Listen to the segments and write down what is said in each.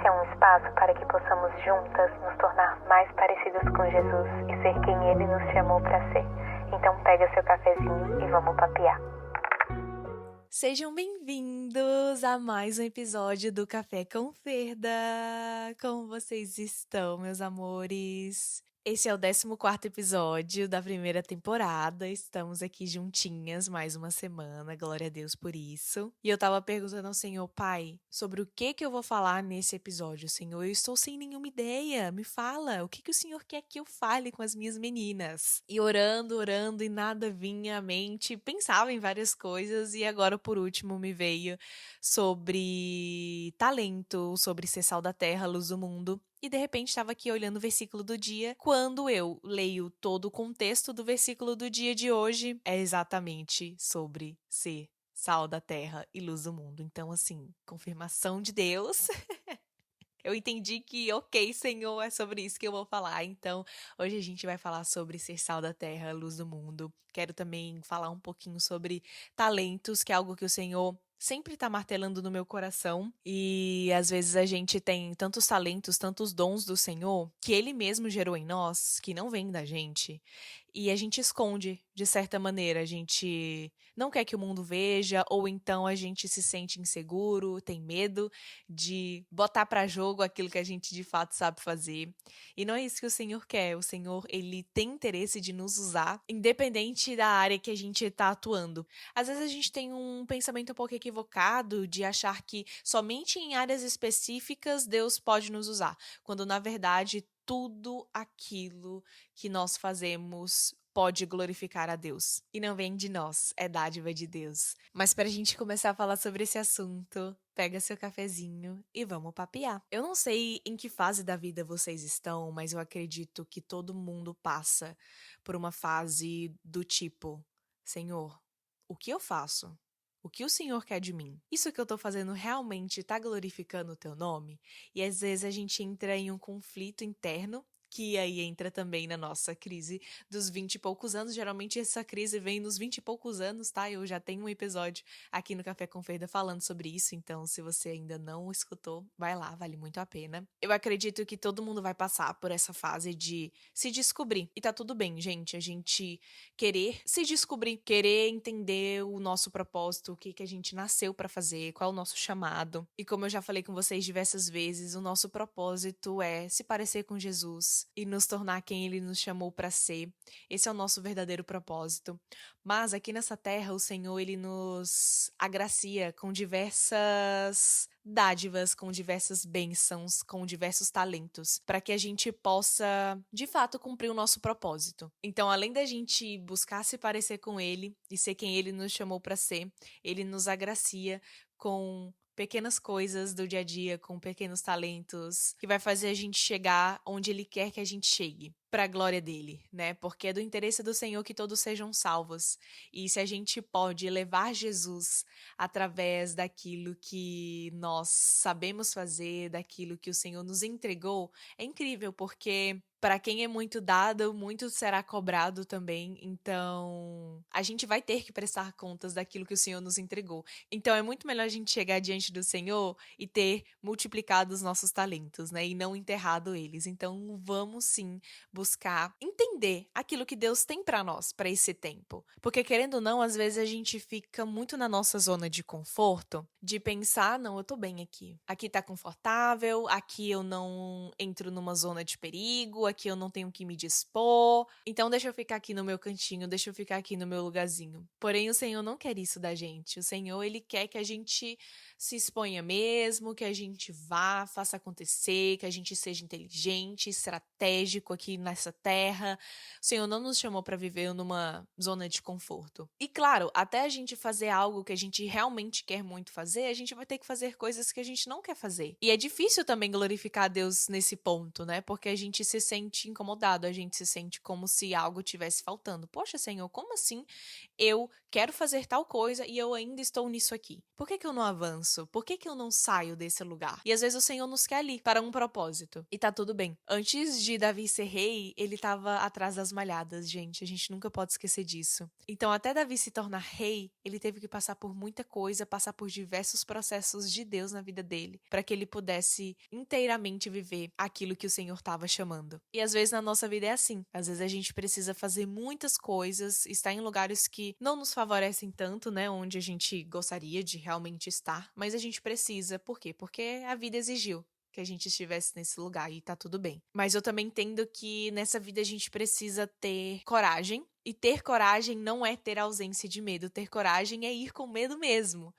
Esse é um espaço para que possamos juntas nos tornar mais parecidas com Jesus e ser quem Ele nos chamou para ser. Então pega seu cafezinho e vamos papear. Sejam bem-vindos a mais um episódio do Café com Ferda. Como vocês estão, meus amores? Esse é o 14º episódio da primeira temporada. Estamos aqui juntinhas mais uma semana, glória a Deus por isso. E eu tava perguntando ao Senhor, Pai, sobre o que eu vou falar nesse episódio, Senhor. Eu estou sem nenhuma ideia, me fala, o que o Senhor quer que eu fale com as minhas meninas? E orando e nada vinha à mente, pensava em várias coisas e agora por último me veio sobre talento, sobre ser sal da terra, luz do mundo. E de repente estava aqui olhando o versículo do dia. Quando eu leio todo o contexto do versículo do dia de hoje, é exatamente sobre ser sal da terra e luz do mundo. Então, assim, confirmação de Deus. Eu entendi que, ok, Senhor, é sobre isso que eu vou falar. Então, hoje a gente vai falar sobre ser sal da terra, luz do mundo. Quero também falar um pouquinho sobre talentos, que é algo que o Senhor sempre tá martelando no meu coração. E às vezes a gente tem tantos talentos, tantos dons do Senhor, que Ele mesmo gerou em nós, que não vem da gente. E a gente esconde, de certa maneira. A gente não quer que o mundo veja, ou então a gente se sente inseguro, tem medo de botar para jogo aquilo que a gente de fato sabe fazer. E não é isso que o Senhor quer. O Senhor, ele tem interesse de nos usar, independente da área que a gente está atuando. Às vezes a gente tem um pensamento um pouco equivocado de achar que somente em áreas específicas Deus pode nos usar, quando na verdade tudo aquilo que nós fazemos pode glorificar a Deus. E não vem de nós, é dádiva de Deus. Mas para a gente começar a falar sobre esse assunto, pega seu cafezinho e vamos papear. Eu não sei em que fase da vida vocês estão, mas eu acredito que todo mundo passa por uma fase do tipo: Senhor, o que eu faço? O que o Senhor quer de mim? Isso que eu tô fazendo realmente tá glorificando o teu nome? E às vezes a gente entra em um conflito interno, que aí entra também na nossa crise dos 20 e poucos anos. Geralmente essa crise vem nos 20 e poucos anos, tá? Eu já tenho um episódio aqui no Café com Ferda falando sobre isso, então se você ainda não escutou, vai lá, vale muito a pena. Eu acredito que todo mundo vai passar por essa fase de se descobrir. E tá tudo bem, gente, a gente querer se descobrir, querer entender o nosso propósito, o que a gente nasceu pra fazer, qual é o nosso chamado. E como eu já falei com vocês diversas vezes, o nosso propósito é se parecer com Jesus e nos tornar quem Ele nos chamou pra ser. Esse é o nosso verdadeiro propósito. Mas aqui nessa terra, o Senhor, Ele nos agracia com diversas dádivas, com diversas bênçãos, com diversos talentos, para que a gente possa, de fato, cumprir o nosso propósito. Então, além da gente buscar se parecer com Ele e ser quem Ele nos chamou para ser, Ele nos agracia com pequenas coisas do dia a dia, com pequenos talentos, que vai fazer a gente chegar onde Ele quer que a gente chegue, para a glória dele, né? Porque é do interesse do Senhor que todos sejam salvos. E se a gente pode levar Jesus através daquilo que nós sabemos fazer, daquilo que o Senhor nos entregou, é incrível, porque para quem é muito dado, muito será cobrado também. Então, a gente vai ter que prestar contas daquilo que o Senhor nos entregou. Então, é muito melhor a gente chegar diante do Senhor e ter multiplicado os nossos talentos, né? E não enterrado eles. Então, vamos sim buscar entender aquilo que Deus tem para nós, para esse tempo. Porque, querendo ou não, às vezes a gente fica muito na nossa zona de conforto, de pensar, não, eu tô bem aqui. Aqui tá confortável, aqui eu não entro numa zona de perigo, aqui eu não tenho que me dispor. Então deixa eu ficar aqui no meu cantinho, deixa eu ficar aqui no meu lugarzinho. Porém, o Senhor não quer isso da gente. O Senhor, Ele quer que a gente se exponha mesmo, que a gente vá, faça acontecer, que a gente seja inteligente, estratégico aqui nessa terra. O Senhor não nos chamou para viver numa zona de conforto. E claro, até a gente fazer algo que a gente realmente quer muito fazer, a gente vai ter que fazer coisas que a gente não quer fazer. E é difícil também glorificar a Deus nesse ponto, né? Porque a gente se sente sente incomodado, a gente se sente como se algo tivesse faltando. Poxa, Senhor, como assim eu quero fazer tal coisa e eu ainda estou nisso aqui? Por que que eu não avanço? Por que que eu não saio desse lugar? E às vezes o Senhor nos quer ali para um propósito. E tá tudo bem. Antes de Davi ser rei, ele estava atrás das malhadas, gente. A gente nunca pode esquecer disso. Então, até Davi se tornar rei, ele teve que passar por muita coisa, passar por diversos processos de Deus na vida dele, para que ele pudesse inteiramente viver aquilo que o Senhor estava chamando. E às vezes na nossa vida é assim. Às vezes a gente precisa fazer muitas coisas, estar em lugares que não nos favorecem tanto, né? Onde a gente gostaria de realmente estar, mas a gente precisa. Por quê? Porque a vida exigiu que a gente estivesse nesse lugar e tá tudo bem. Mas eu também entendo que nessa vida a gente precisa ter coragem. E ter coragem não é ter ausência de medo. Ter coragem é ir com medo mesmo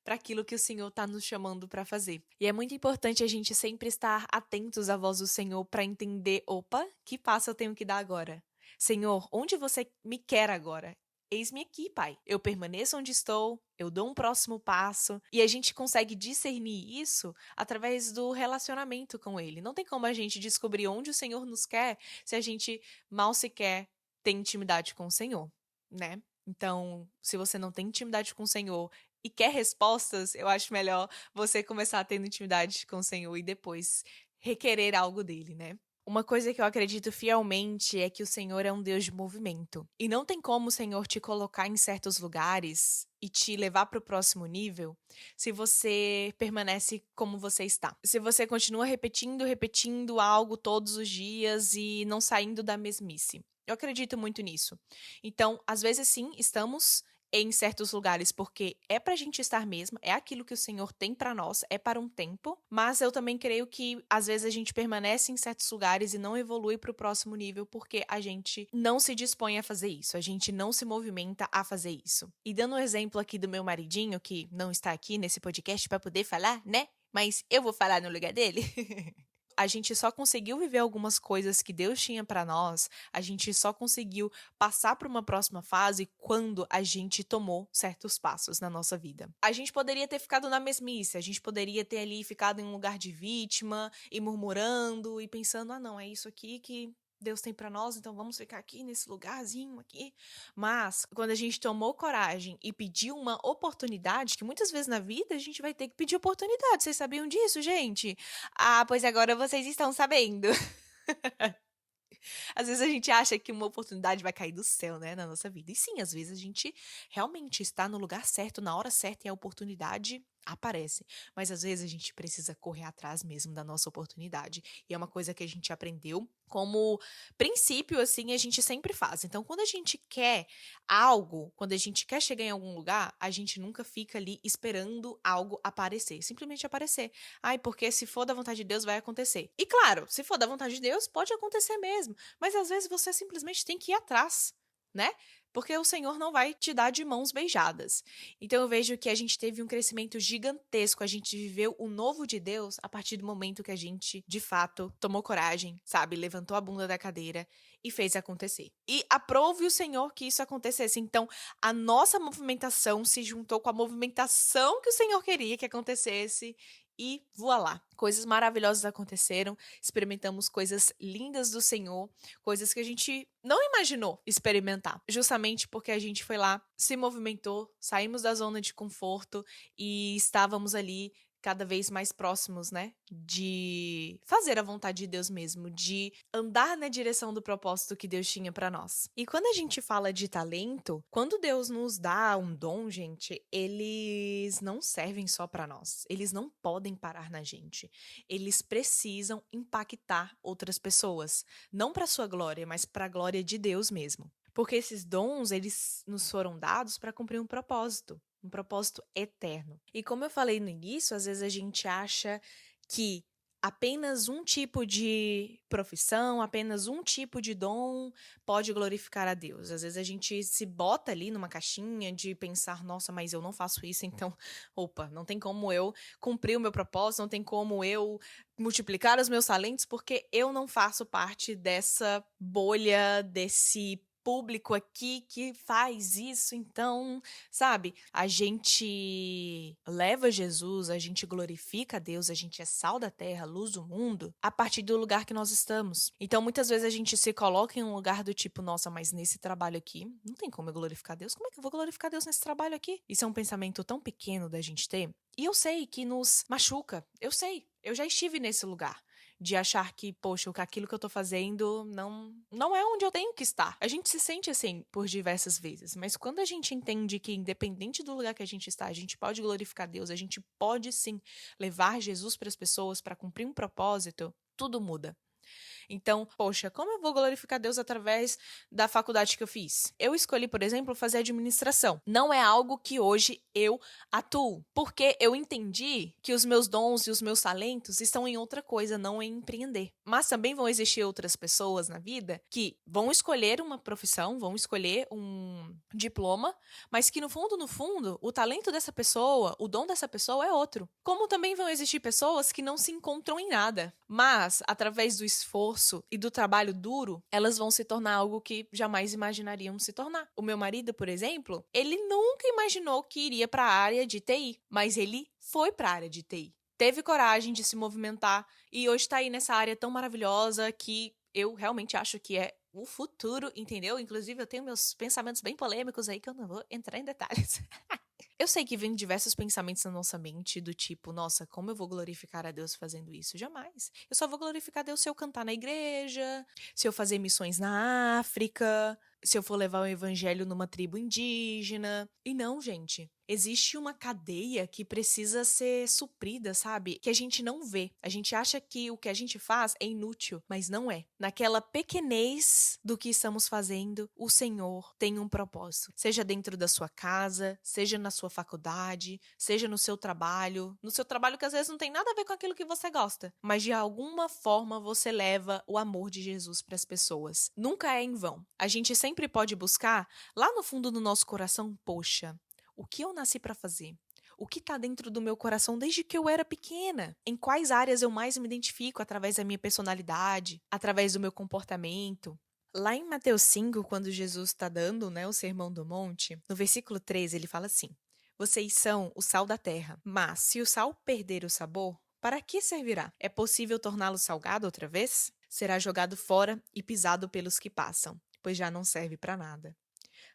para aquilo que o Senhor está nos chamando para fazer. E é muito importante a gente sempre estar atentos à voz do Senhor para entender, opa, que passo eu tenho que dar agora? Senhor, onde você me quer agora? Eis-me aqui, Pai. Eu permaneço onde estou, eu dou um próximo passo e a gente consegue discernir isso através do relacionamento com Ele. Não tem como a gente descobrir onde o Senhor nos quer se a gente mal sequer tem intimidade com o Senhor, né? Então, se você não tem intimidade com o Senhor e quer respostas, eu acho melhor você começar tendo intimidade com o Senhor e depois requerer algo dele, né? Uma coisa que eu acredito fielmente é que o Senhor é um Deus de movimento. E não tem como o Senhor te colocar em certos lugares e te levar para o próximo nível se você permanece como você está. Se você continua repetindo algo todos os dias e não saindo da mesmice. Eu acredito muito nisso. Então, às vezes sim, estamos em certos lugares, porque é pra gente estar mesmo, é aquilo que o Senhor tem pra nós, é para um tempo, mas eu também creio que às vezes a gente permanece em certos lugares e não evolui pro próximo nível porque a gente não se dispõe a fazer isso, a gente não se movimenta a fazer isso. E dando um exemplo aqui do meu maridinho, que não está aqui nesse podcast pra poder falar, né? Mas eu vou falar no lugar dele. A gente só conseguiu viver algumas coisas que Deus tinha pra nós, a gente só conseguiu passar para uma próxima fase quando a gente tomou certos passos na nossa vida. A gente poderia ter ficado na mesmice, a gente poderia ter ali ficado em um lugar de vítima e murmurando e pensando, ah não, é isso aqui que Deus tem pra nós, então vamos ficar aqui nesse lugarzinho aqui. Mas quando a gente tomou coragem e pediu uma oportunidade, que muitas vezes na vida a gente vai ter que pedir oportunidade. Vocês sabiam disso, gente? Ah, pois agora vocês estão sabendo. Às vezes a gente acha que uma oportunidade vai cair do céu, né, na nossa vida. E sim, às vezes a gente realmente está no lugar certo, na hora certa e a oportunidade aparece. Mas às vezes a gente precisa correr atrás mesmo da nossa oportunidade. E é uma coisa que a gente aprendeu como princípio, assim, a gente sempre faz. Então, quando a gente quer algo, quando a gente quer chegar em algum lugar, a gente nunca fica ali esperando algo aparecer. Simplesmente aparecer. Ai, porque se for da vontade de Deus, vai acontecer. E claro, se for da vontade de Deus, pode acontecer mesmo. Mas às vezes você simplesmente tem que ir atrás, né? Porque o Senhor não vai te dar de mãos beijadas. Então eu vejo que a gente teve um crescimento gigantesco, a gente viveu o novo de Deus a partir do momento que a gente, de fato, tomou coragem, sabe? Levantou a bunda da cadeira e fez acontecer. E aprove o Senhor que isso acontecesse. Então a nossa movimentação se juntou com a movimentação que o Senhor queria que acontecesse. E voilá, coisas maravilhosas aconteceram, experimentamos coisas lindas do Senhor, coisas que a gente não imaginou experimentar, justamente porque a gente foi lá, se movimentou, saímos da zona de conforto e estávamos ali cada vez mais próximos, né, de fazer a vontade de Deus mesmo, de andar na direção do propósito que Deus tinha pra nós. E quando a gente fala de talento, quando Deus nos dá um dom, gente, eles não servem só pra nós. Eles não podem parar na gente. Eles precisam impactar outras pessoas, não pra sua glória, mas pra glória de Deus mesmo. Porque esses dons, eles nos foram dados para cumprir um propósito eterno. E como eu falei no início, às vezes a gente acha que apenas um tipo de profissão, apenas um tipo de dom pode glorificar a Deus. Às vezes a gente se bota ali numa caixinha de pensar, nossa, mas eu não faço isso, então, opa, não tem como eu cumprir o meu propósito, não tem como eu multiplicar os meus talentos, porque eu não faço parte dessa bolha, desse público aqui que faz isso, então, sabe? A gente leva Jesus, a gente glorifica a Deus, a gente é sal da terra, luz do mundo, a partir do lugar que nós estamos. Então, muitas vezes a gente se coloca em um lugar do tipo, nossa, mas nesse trabalho aqui, não tem como eu glorificar Deus? Como é que eu vou glorificar Deus nesse trabalho aqui? Isso é um pensamento tão pequeno da gente ter. E eu sei que nos machuca, eu sei, eu já estive nesse lugar. De achar que, poxa, aquilo que eu tô fazendo não é onde eu tenho que estar. A gente se sente assim por diversas vezes, mas quando a gente entende que, independente do lugar que a gente está, a gente pode glorificar Deus, a gente pode sim levar Jesus para as pessoas para cumprir um propósito, tudo muda. Então, poxa, como eu vou glorificar Deus através da faculdade que eu fiz? Eu escolhi, por exemplo, fazer administração. Não é algo que hoje eu atuo, porque eu entendi que os meus dons e os meus talentos estão em outra coisa, não em empreender. Mas também vão existir outras pessoas na vida que vão escolher uma profissão, vão escolher um diploma, mas que no fundo, o talento dessa pessoa, o dom dessa pessoa é outro. Como também vão existir pessoas que não se encontram em nada, mas através do esforço e do trabalho duro, elas vão se tornar algo que jamais imaginariam se tornar. O meu marido, por exemplo, ele nunca imaginou que iria para a área de TI, mas ele foi para a área de TI. Teve coragem de se movimentar e hoje está aí nessa área tão maravilhosa que eu realmente acho que é o futuro, entendeu? Inclusive, eu tenho meus pensamentos bem polêmicos aí que eu não vou entrar em detalhes. Eu sei que vem diversos pensamentos na nossa mente do tipo, nossa, como eu vou glorificar a Deus fazendo isso? Jamais. Eu só vou glorificar a Deus se eu cantar na igreja, se eu fazer missões na África, se eu for levar o evangelho numa tribo indígena. E não, gente. Existe uma cadeia que precisa ser suprida, sabe? Que a gente não vê. A gente acha que o que a gente faz é inútil, mas não é. Naquela pequenez do que estamos fazendo, o Senhor tem um propósito. Seja dentro da sua casa, seja na sua faculdade, seja no seu trabalho. No seu trabalho que às vezes não tem nada a ver com aquilo que você gosta. Mas de alguma forma você leva o amor de Jesus para as pessoas. Nunca é em vão. A gente sempre pode buscar, lá no fundo do nosso coração, poxa, o que eu nasci para fazer? O que está dentro do meu coração desde que eu era pequena? Em quais áreas eu mais me identifico através da minha personalidade, através do meu comportamento? Lá em Mateus 5, quando Jesus está dando, o Sermão do Monte, no versículo 13, ele fala assim: vocês são o sal da terra, mas se o sal perder o sabor, para que servirá? É possível torná-lo salgado outra vez? Será jogado fora e pisado pelos que passam, pois já não serve para nada.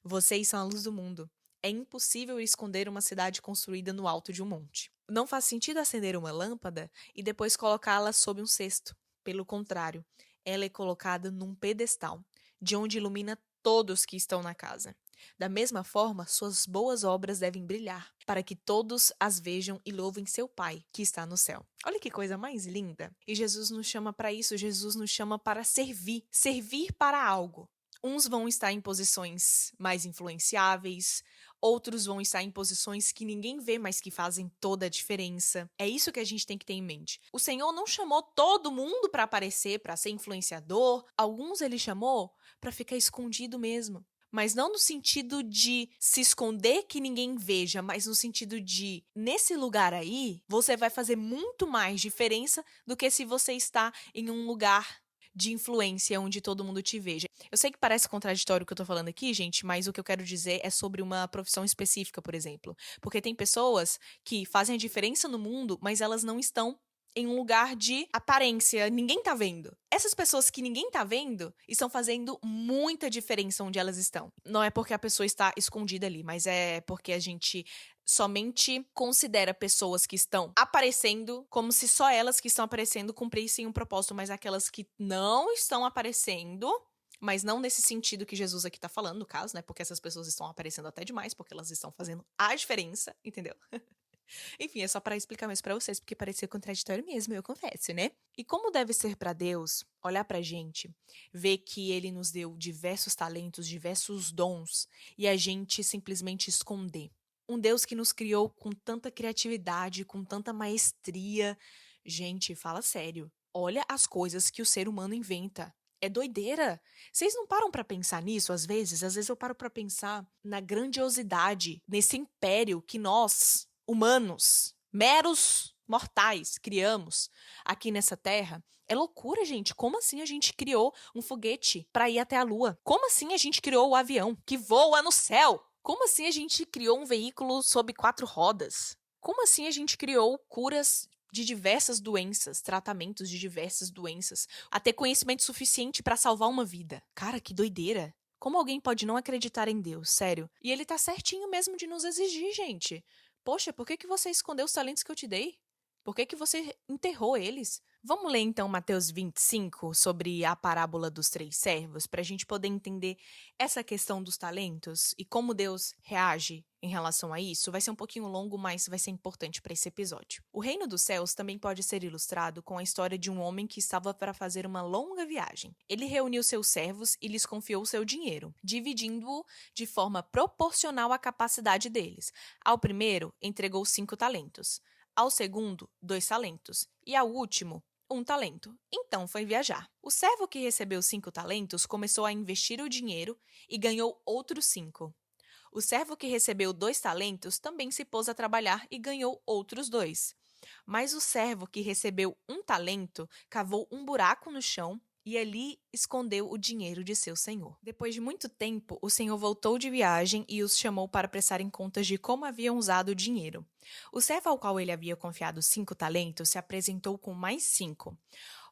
Vocês são a luz do mundo. É impossível esconder uma cidade construída no alto de um monte. Não faz sentido acender uma lâmpada e depois colocá-la sob um cesto. Pelo contrário, ela é colocada num pedestal, de onde ilumina todos que estão na casa. Da mesma forma, suas boas obras devem brilhar, para que todos as vejam e louvem seu Pai, que está no céu. Olha que coisa mais linda! E Jesus nos chama para isso, Jesus nos chama para servir, servir para algo. Uns vão estar em posições mais influenciáveis, outros vão estar em posições que ninguém vê, mas que fazem toda a diferença. É isso que a gente tem que ter em mente. O Senhor não chamou todo mundo para aparecer, para ser influenciador. Alguns ele chamou para ficar escondido mesmo. Mas não no sentido de se esconder que ninguém veja, mas no sentido de, nesse lugar aí, você vai fazer muito mais diferença do que se você está em um lugar de influência onde todo mundo te veja. Eu sei que parece contraditório o que eu tô falando aqui, gente, mas o que eu quero dizer é sobre uma profissão específica, por exemplo. Porque tem pessoas que fazem a diferença no mundo, mas elas não estão em um lugar de aparência, ninguém tá vendo. Essas pessoas que ninguém tá vendo estão fazendo muita diferença onde elas estão. Não é porque a pessoa está escondida ali, mas é porque a gente somente considera pessoas que estão aparecendo como se só elas que estão aparecendo cumprissem um propósito, mas aquelas que não estão aparecendo, mas não nesse sentido que Jesus aqui tá falando, no caso, né? Porque essas pessoas estão aparecendo até demais, porque elas estão fazendo a diferença, entendeu? Enfim, é só para explicar mais para vocês, porque parecia contraditório mesmo, eu confesso, né? E como deve ser para Deus olhar pra gente, ver que ele nos deu diversos talentos, diversos dons, e a gente simplesmente esconder. Um Deus que nos criou com tanta criatividade, com tanta maestria. Gente, fala sério. Olha as coisas que o ser humano inventa. É doideira. Vocês não param pra pensar nisso às vezes? Às vezes eu paro pra pensar na grandiosidade, nesse império que nós, humanos, meros mortais criamos aqui nessa terra, é loucura, gente. Como assim a gente criou um foguete para ir até a Lua? Como assim a gente criou o avião que voa no céu? Como assim a gente criou um veículo sob 4 rodas? Como assim a gente criou curas de diversas doenças, tratamentos de diversas doenças, a ter conhecimento suficiente para salvar uma vida? Cara, que doideira. Como alguém pode não acreditar em Deus? Sério. E ele tá certinho mesmo de nos exigir, gente. Poxa, por que você escondeu os talentos que eu te dei? Por que você enterrou eles? Vamos ler então Mateus 25 sobre a parábola dos 3 servos, para a gente poder entender essa questão dos talentos e como Deus reage em relação a isso. Vai ser um pouquinho longo, mas vai ser importante para esse episódio. O reino dos céus também pode ser ilustrado com a história de um homem que estava para fazer uma longa viagem. Ele reuniu seus servos e lhes confiou seu dinheiro, dividindo-o de forma proporcional à capacidade deles. Ao primeiro, entregou 5 talentos. Ao segundo, 2 talentos. E ao último, 1 talento. Então foi viajar. O servo que recebeu 5 talentos começou a investir o dinheiro e ganhou outros 5. O servo que recebeu 2 talentos também se pôs a trabalhar e ganhou outros 2. Mas o servo que recebeu 1 talento cavou um buraco no chão e ali escondeu o dinheiro de seu senhor. Depois de muito tempo, o senhor voltou de viagem e os chamou para prestarem contas de como haviam usado o dinheiro. O servo ao qual ele havia confiado 5 talentos se apresentou com mais 5.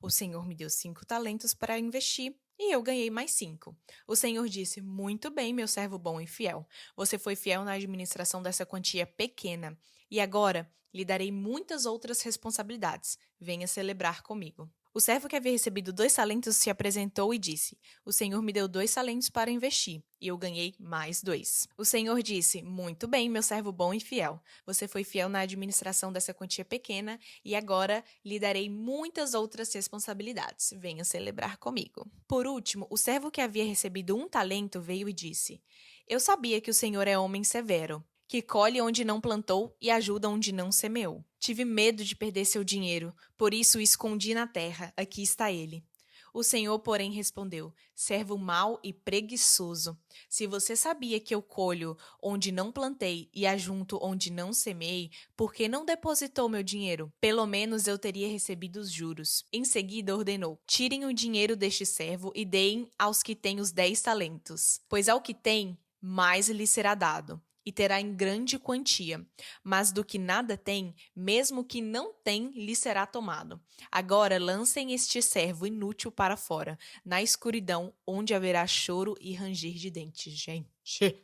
O senhor me deu 5 talentos para investir e eu ganhei mais 5. O senhor disse: muito bem, meu servo bom e fiel. Você foi fiel na administração dessa quantia pequena e agora lhe darei muitas outras responsabilidades. Venha celebrar comigo. O servo que havia recebido 2 talentos se apresentou e disse: o senhor me deu 2 talentos para investir, e eu ganhei mais 2. O senhor disse: muito bem, meu servo bom e fiel. Você foi fiel na administração dessa quantia pequena, e agora lhe darei muitas outras responsabilidades. Venha celebrar comigo. Por último, o servo que havia recebido 1 talento veio e disse: eu sabia que o senhor é homem severo, que colhe onde não plantou e ajuda onde não semeou. Tive medo de perder seu dinheiro, por isso o escondi na terra. Aqui está ele. O senhor, porém, respondeu: servo mau e preguiçoso. Se você sabia que eu colho onde não plantei e ajunto onde não semeei, por que não depositou meu dinheiro? Pelo menos eu teria recebido os juros. Em seguida ordenou: tirem o dinheiro deste servo e deem aos que têm os 10 talentos. Pois ao que tem, mais lhe será dado, e terá em grande quantia. Mas do que nada tem, mesmo que não tem, lhe será tomado. Agora lancem este servo inútil para fora, na escuridão, onde haverá choro e ranger de dentes. Gente,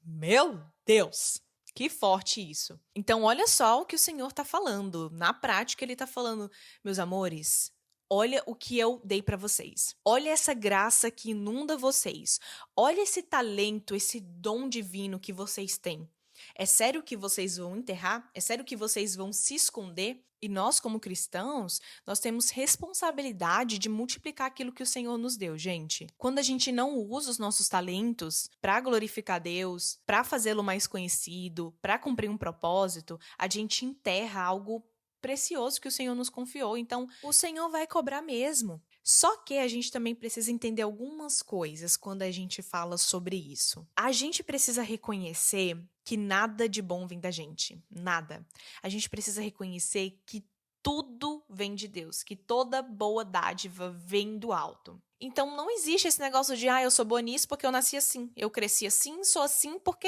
meu Deus! Que forte isso. Então, olha só o que o Senhor está falando. Na prática, ele está falando: meus amores, olha o que eu dei para vocês. Olha essa graça que inunda vocês. Olha esse talento, esse dom divino que vocês têm. É sério que vocês vão enterrar? É sério que vocês vão se esconder? E nós, como cristãos, nós temos responsabilidade de multiplicar aquilo que o Senhor nos deu, gente. Quando a gente não usa os nossos talentos para glorificar Deus, para fazê-lo mais conhecido, para cumprir um propósito, a gente enterra algo precioso que o Senhor nos confiou. Então, o Senhor vai cobrar mesmo. Só que a gente também precisa entender algumas coisas quando a gente fala sobre isso. A gente precisa reconhecer que nada de bom vem da gente. Nada. A gente precisa reconhecer que tudo vem de Deus, que toda boa dádiva vem do alto. Então, não existe esse negócio de eu sou boa nisso porque eu nasci assim, eu cresci assim, sou assim porque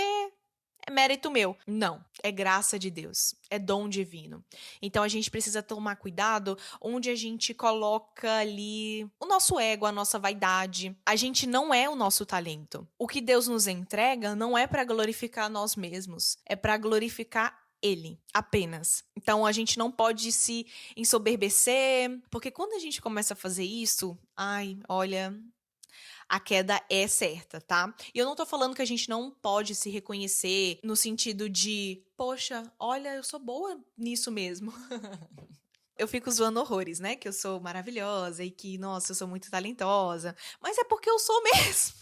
é mérito meu. Não, é graça de Deus, é dom divino. Então a gente precisa tomar cuidado onde a gente coloca ali o nosso ego, a nossa vaidade. A gente não é o nosso talento. O que Deus nos entrega não é para glorificar nós mesmos, é para glorificar Ele, apenas. Então a gente não pode se ensoberbecer, porque quando a gente começa a fazer isso, olha, a queda é certa, tá? E eu não tô falando que a gente não pode se reconhecer no sentido de, poxa, olha, eu sou boa nisso mesmo. Eu fico zoando horrores, né? Que eu sou maravilhosa e que, nossa, eu sou muito talentosa. Mas é porque eu sou mesmo.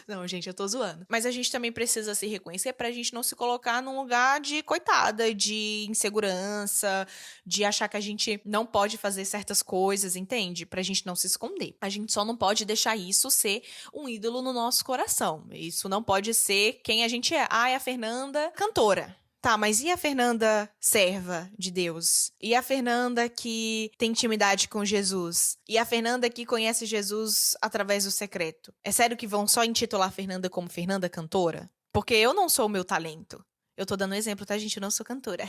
Não, gente, eu tô zoando. Mas a gente também precisa se reconhecer pra gente não se colocar num lugar de coitada, de insegurança, de achar que a gente não pode fazer certas coisas, entende? Pra gente não se esconder. A gente só não pode deixar isso ser um ídolo no nosso coração. Isso não pode ser quem a gente é. É a Fernanda cantora. Tá, mas e a Fernanda serva de Deus? E a Fernanda que tem intimidade com Jesus? E a Fernanda que conhece Jesus através do secreto? É sério que vão só intitular a Fernanda como Fernanda cantora? Porque eu não sou o meu talento. Eu tô dando um exemplo, tá, gente? Eu não sou cantora.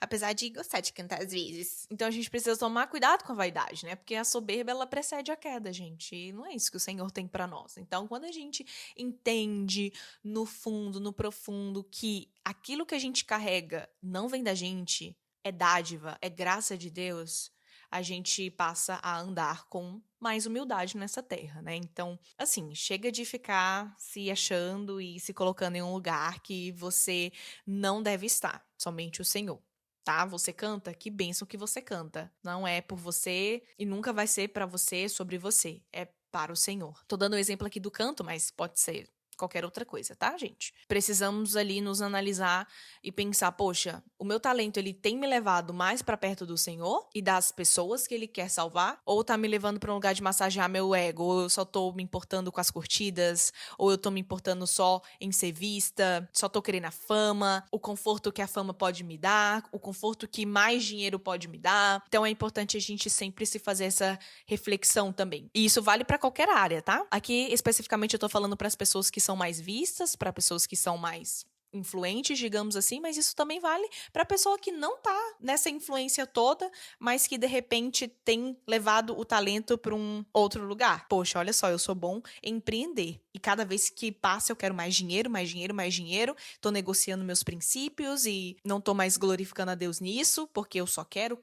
Apesar de gostar de cantar às vezes. Então a gente precisa tomar cuidado com a vaidade, né? Porque a soberba, ela precede a queda, gente. E não é isso que o Senhor tem pra nós. Então, quando a gente entende no fundo, no profundo, que aquilo que a gente carrega não vem da gente, é dádiva, é graça de Deus, a gente passa a andar com mais humildade nessa terra, né? Então, assim, chega de ficar se achando e se colocando em um lugar que você não deve estar, somente o Senhor. Tá? Você canta, que bênção que você canta. Não é por você e nunca vai ser pra você, sobre você. É para o Senhor. Tô dando o exemplo aqui do canto, mas pode ser qualquer outra coisa, tá, gente? Precisamos ali nos analisar e pensar, poxa, o meu talento, ele tem me levado mais pra perto do Senhor e das pessoas que ele quer salvar? Ou tá me levando pra um lugar de massagear meu ego? Ou eu só tô me importando com as curtidas? Ou eu tô me importando só em ser vista? Só tô querendo a fama? O conforto que a fama pode me dar? O conforto que mais dinheiro pode me dar? Então é importante a gente sempre se fazer essa reflexão também. E isso vale pra qualquer área, tá? Aqui, especificamente, eu tô falando pras pessoas que são mais vistas, para pessoas que são mais influentes, digamos assim, mas isso também vale para pessoa que não tá nessa influência toda, mas que de repente tem levado o talento para um outro lugar. Poxa, olha só, eu sou bom em empreender e cada vez que passa eu quero mais dinheiro, mais dinheiro, mais dinheiro. Tô negociando meus princípios e não tô mais glorificando a Deus nisso, porque eu só quero,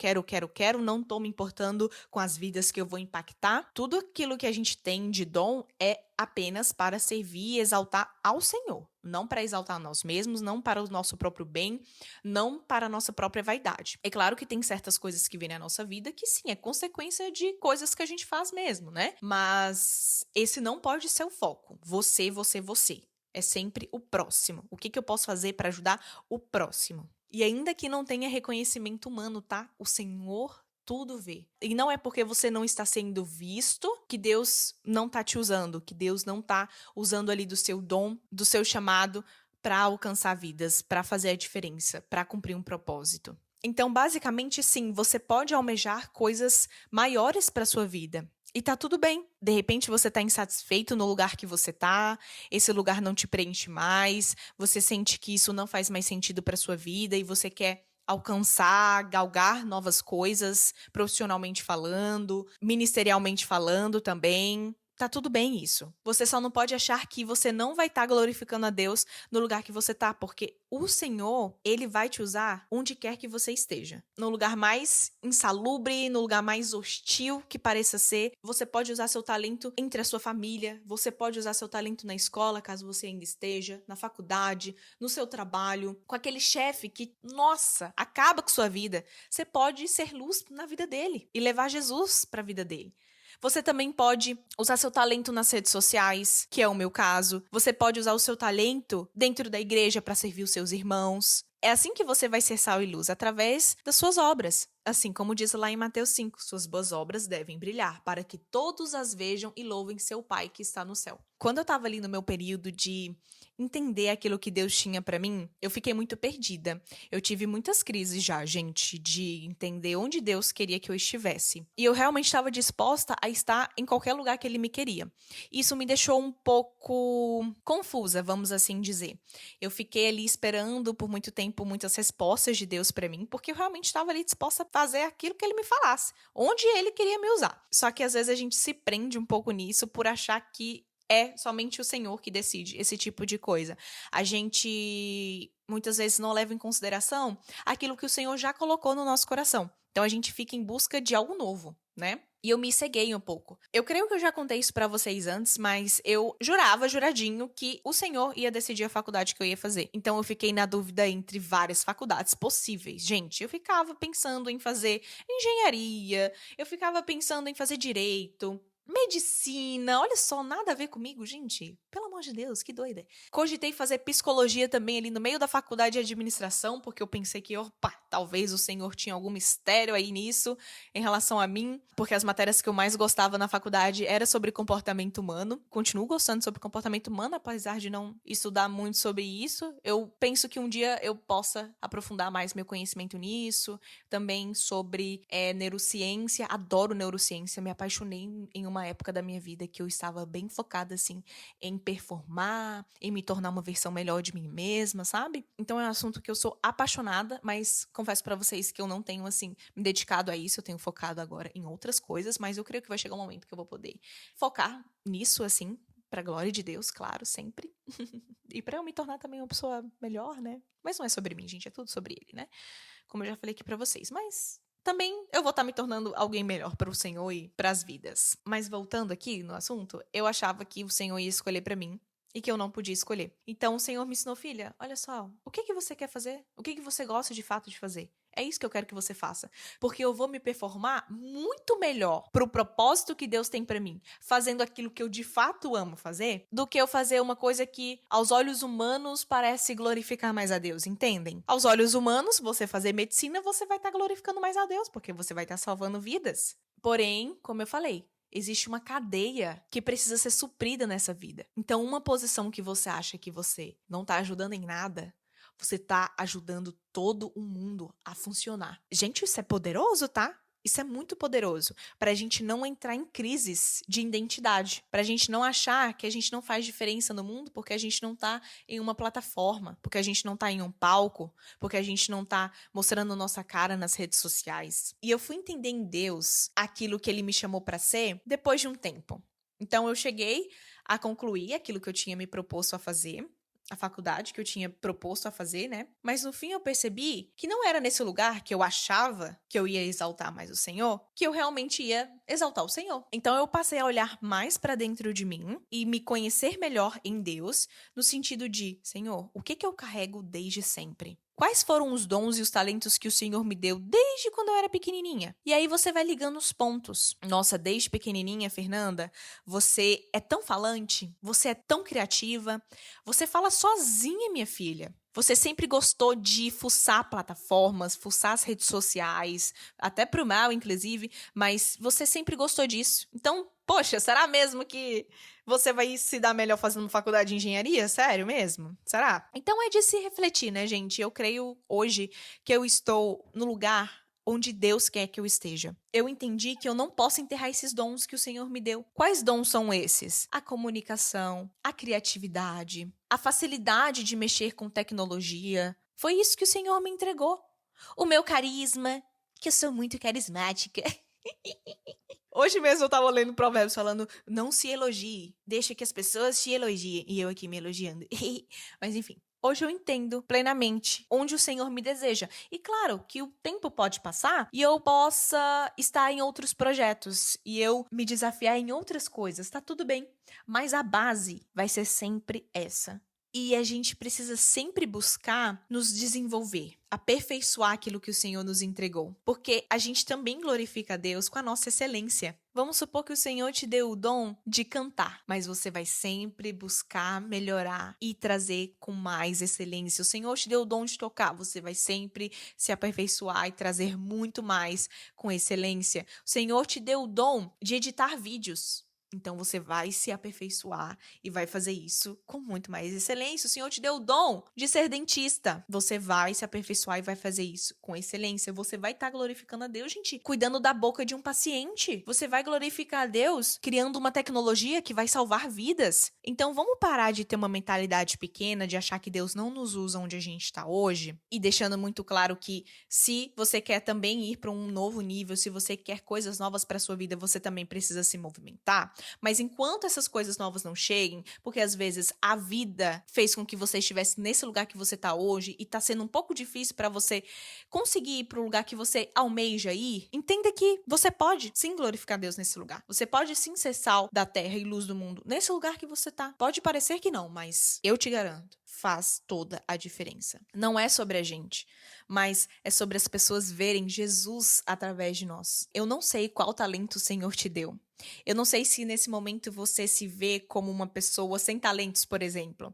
não tô me importando com as vidas que eu vou impactar. Tudo aquilo que a gente tem de dom é apenas para servir e exaltar ao Senhor, não para exaltar nós mesmos, não para o nosso próprio bem, não para a nossa própria vaidade. É claro que tem certas coisas que vêm na nossa vida que sim, é consequência de coisas que a gente faz mesmo, né? Mas esse não pode ser o foco. Você, você, você. É sempre o próximo. O que eu posso fazer para ajudar o próximo? E ainda que não tenha reconhecimento humano, tá? O Senhor tudo vê. E não é porque você não está sendo visto que Deus não tá te usando, que Deus não tá usando ali do seu dom, do seu chamado para alcançar vidas, para fazer a diferença, para cumprir um propósito. Então, basicamente, sim, você pode almejar coisas maiores para sua vida. E tá tudo bem. De repente você tá insatisfeito no lugar que você tá, esse lugar não te preenche mais, você sente que isso não faz mais sentido para sua vida e você quer alcançar, galgar novas coisas, profissionalmente falando, ministerialmente falando também. Tá tudo bem isso. Você só não pode achar que você não vai estar glorificando a Deus no lugar que você tá, porque o Senhor, ele vai te usar onde quer que você esteja. No lugar mais insalubre, no lugar mais hostil que pareça ser, você pode usar seu talento entre a sua família, você pode usar seu talento na escola, caso você ainda esteja, na faculdade, no seu trabalho, com aquele chefe que, nossa, acaba com sua vida. Você pode ser luz na vida dele e levar Jesus para a vida dele. Você também pode usar seu talento nas redes sociais, que é o meu caso. Você pode usar o seu talento dentro da igreja para servir os seus irmãos. É assim que você vai ser sal e luz, através das suas obras. Assim como diz lá em Mateus 5, suas boas obras devem brilhar, para que todos as vejam e louvem seu Pai que está no céu. Quando eu estava ali no meu período de entender aquilo que Deus tinha para mim, eu fiquei muito perdida. Eu tive muitas crises já, gente, de entender onde Deus queria que eu estivesse. E eu realmente estava disposta a estar em qualquer lugar que Ele me queria. Isso me deixou um pouco confusa, vamos assim dizer. Eu fiquei ali esperando por muito tempo muitas respostas de Deus para mim, porque eu realmente estava ali disposta a fazer aquilo que Ele me falasse, onde Ele queria me usar. Só que às vezes a gente se prende um pouco nisso por achar que é somente o Senhor que decide esse tipo de coisa. A gente muitas vezes não leva em consideração aquilo que o Senhor já colocou no nosso coração. Então a gente fica em busca de algo novo, né? E eu me ceguei um pouco. Eu creio que eu já contei isso pra vocês antes, mas eu juradinho, que o Senhor ia decidir a faculdade que eu ia fazer. Então eu fiquei na dúvida entre várias faculdades possíveis. Gente, eu ficava pensando em fazer engenharia, eu ficava pensando em fazer direito, medicina, olha só, nada a ver comigo, gente. Pelo amor de Deus, que doida. Cogitei fazer psicologia também ali no meio da faculdade de administração, porque eu pensei que, opa, Talvez o Senhor tinha algum mistério aí nisso em relação a mim, porque as matérias que eu mais gostava na faculdade era sobre comportamento humano. Continuo gostando sobre comportamento humano, apesar de não estudar muito sobre isso. Eu penso que um dia eu possa aprofundar mais meu conhecimento nisso. Também sobre neurociência. Adoro neurociência. Me apaixonei em uma época da minha vida que eu estava bem focada, assim, em performar, em me tornar uma versão melhor de mim mesma, sabe? Então é um assunto que eu sou apaixonada, mas confesso pra vocês que eu não tenho, assim, me dedicado a isso. Eu tenho focado agora em outras coisas, mas eu creio que vai chegar um momento que eu vou poder focar nisso, assim, pra glória de Deus, claro, sempre. E pra eu me tornar também uma pessoa melhor, né? Mas não é sobre mim, gente, é tudo sobre ele, né? Como eu já falei aqui pra vocês, mas também eu vou estar me tornando alguém melhor para o Senhor e para as vidas. Mas voltando aqui no assunto, eu achava que o Senhor ia escolher para mim e que eu não podia escolher. Então o Senhor me ensinou, filha, olha só, o que você quer fazer? O que você gosta de fato de fazer? É isso que eu quero que você faça, porque eu vou me performar muito melhor pro propósito que Deus tem pra mim, fazendo aquilo que eu de fato amo fazer, do que eu fazer uma coisa que aos olhos humanos parece glorificar mais a Deus, entendem? Aos olhos humanos, você fazer medicina, você vai estar glorificando mais a Deus, porque você vai estar salvando vidas. Porém, como eu falei, existe uma cadeia que precisa ser suprida nessa vida. Então, uma posição que você acha que você não tá ajudando em nada, você tá ajudando todo o mundo a funcionar. Gente, isso é poderoso, tá? Isso é muito poderoso. Pra gente não entrar em crises de identidade. Pra gente não achar que a gente não faz diferença no mundo porque a gente não tá em uma plataforma, porque a gente não tá em um palco, porque a gente não tá mostrando nossa cara nas redes sociais. E eu fui entender em Deus aquilo que ele me chamou pra ser depois de um tempo. Então eu cheguei a concluir aquilo que eu tinha me proposto a fazer, a faculdade que eu tinha proposto a fazer, né? Mas no fim eu percebi que não era nesse lugar que eu achava que eu ia exaltar mais o Senhor, que eu realmente ia exaltar o Senhor. Então eu passei a olhar mais pra dentro de mim e me conhecer melhor em Deus, no sentido de, Senhor, o que eu carrego desde sempre? Quais foram os dons e os talentos que o Senhor me deu desde quando eu era pequenininha? E aí você vai ligando os pontos. Nossa, desde pequenininha, Fernanda, você é tão falante, você é tão criativa, você fala sozinha, minha filha. Você sempre gostou de fuçar plataformas, fuçar as redes sociais, até pro mal, inclusive, mas você sempre gostou disso. Então, poxa, será mesmo que você vai se dar melhor fazendo uma faculdade de engenharia? Sério mesmo? Será? Então é de se refletir, né, gente? Eu creio hoje que eu estou no lugar onde Deus quer que eu esteja. Eu entendi que eu não posso enterrar esses dons que o Senhor me deu. Quais dons são esses? A comunicação, a criatividade, a facilidade de mexer com tecnologia. Foi isso que o Senhor me entregou. O meu carisma, que eu sou muito carismática. Hoje mesmo eu tava lendo Provérbios falando, não se elogie, deixa que as pessoas te elogiem. E eu aqui me elogiando. Mas enfim. Hoje eu entendo plenamente onde o Senhor me deseja. E claro que o tempo pode passar e eu possa estar em outros projetos e eu me desafiar em outras coisas, tá tudo bem. Mas a base vai ser sempre essa. E a gente precisa sempre buscar nos desenvolver, aperfeiçoar aquilo que o Senhor nos entregou. Porque a gente também glorifica a Deus com a nossa excelência. Vamos supor que o Senhor te deu o dom de cantar, mas você vai sempre buscar melhorar e trazer com mais excelência. O Senhor te deu o dom de tocar, você vai sempre se aperfeiçoar e trazer muito mais com excelência. O Senhor te deu o dom de editar vídeos. Então você vai se aperfeiçoar e vai fazer isso com muito mais excelência. O Senhor te deu o dom de ser dentista. Você vai se aperfeiçoar e vai fazer isso com excelência. Você vai estar glorificando a Deus, gente, cuidando da boca de um paciente. Você vai glorificar a Deus criando uma tecnologia que vai salvar vidas. Então vamos parar de ter uma mentalidade pequena, de achar que Deus não nos usa onde a gente está hoje. E deixando muito claro que se você quer também ir para um novo nível, se você quer coisas novas para sua vida, você também precisa se movimentar. Mas enquanto essas coisas novas não cheguem, porque às vezes a vida fez com que você estivesse nesse lugar que você tá hoje e tá sendo um pouco difícil para você conseguir ir pro lugar que você almeja ir, entenda que você pode sim glorificar Deus nesse lugar. Você pode sim ser sal da terra e luz do mundo nesse lugar que você tá. Pode parecer que não, mas eu te garanto, faz toda a diferença. Não é sobre a gente, mas é sobre as pessoas verem Jesus através de nós. Eu não sei qual talento o Senhor te deu. Eu não sei se nesse momento você se vê como uma pessoa sem talentos, por exemplo.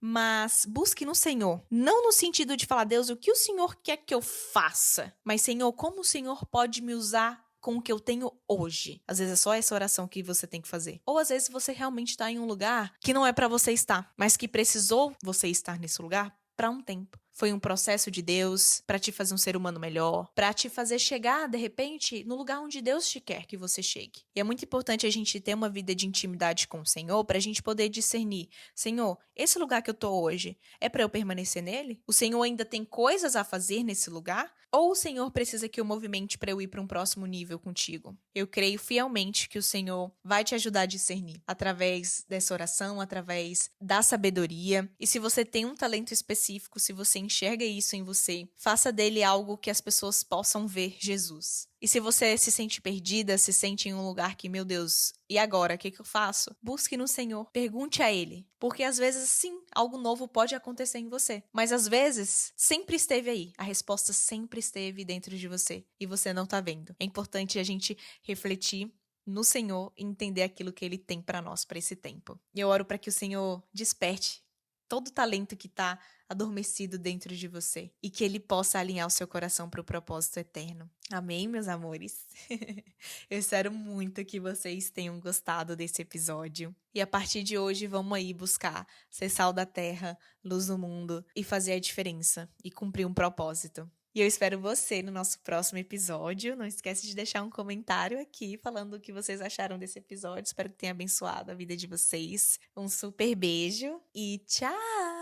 Mas busque no Senhor. Não no sentido de falar, Deus, o que o Senhor quer que eu faça? Mas, Senhor, como o Senhor pode me usar com o que eu tenho hoje? Às vezes é só essa oração que você tem que fazer. Ou às vezes você realmente está em um lugar que não é para você estar, mas que precisou você estar nesse lugar para um tempo. Foi um processo de Deus para te fazer um ser humano melhor, para te fazer chegar, de repente, no lugar onde Deus te quer que você chegue. E é muito importante a gente ter uma vida de intimidade com o Senhor para a gente poder discernir: Senhor, esse lugar que eu tô hoje é para eu permanecer nele? O Senhor ainda tem coisas a fazer nesse lugar? Ou o Senhor precisa que eu movimente para eu ir para um próximo nível contigo? Eu creio fielmente que o Senhor vai te ajudar a discernir através dessa oração, através da sabedoria. E se você tem um talento específico, se você enxerga isso em você, faça dele algo que as pessoas possam ver Jesus. E se você se sente perdida, se sente em um lugar que, meu Deus, e agora? O que eu faço? Busque no Senhor. Pergunte a Ele. Porque às vezes, sim, algo novo pode acontecer em você. Mas às vezes, sempre esteve aí. A resposta sempre esteve dentro de você. E você não tá vendo. É importante a gente refletir no Senhor e entender aquilo que Ele tem para nós, para esse tempo. E eu oro para que o Senhor desperte todo o talento que tá adormecido dentro de você e que ele possa alinhar o seu coração para o propósito eterno. Amém, meus amores? Eu espero muito que vocês tenham gostado desse episódio. E a partir de hoje, vamos aí buscar ser sal da terra, luz do mundo e fazer a diferença e cumprir um propósito. E eu espero você no nosso próximo episódio. Não esquece de deixar um comentário aqui falando o que vocês acharam desse episódio. Espero que tenha abençoado a vida de vocês. Um super beijo e tchau!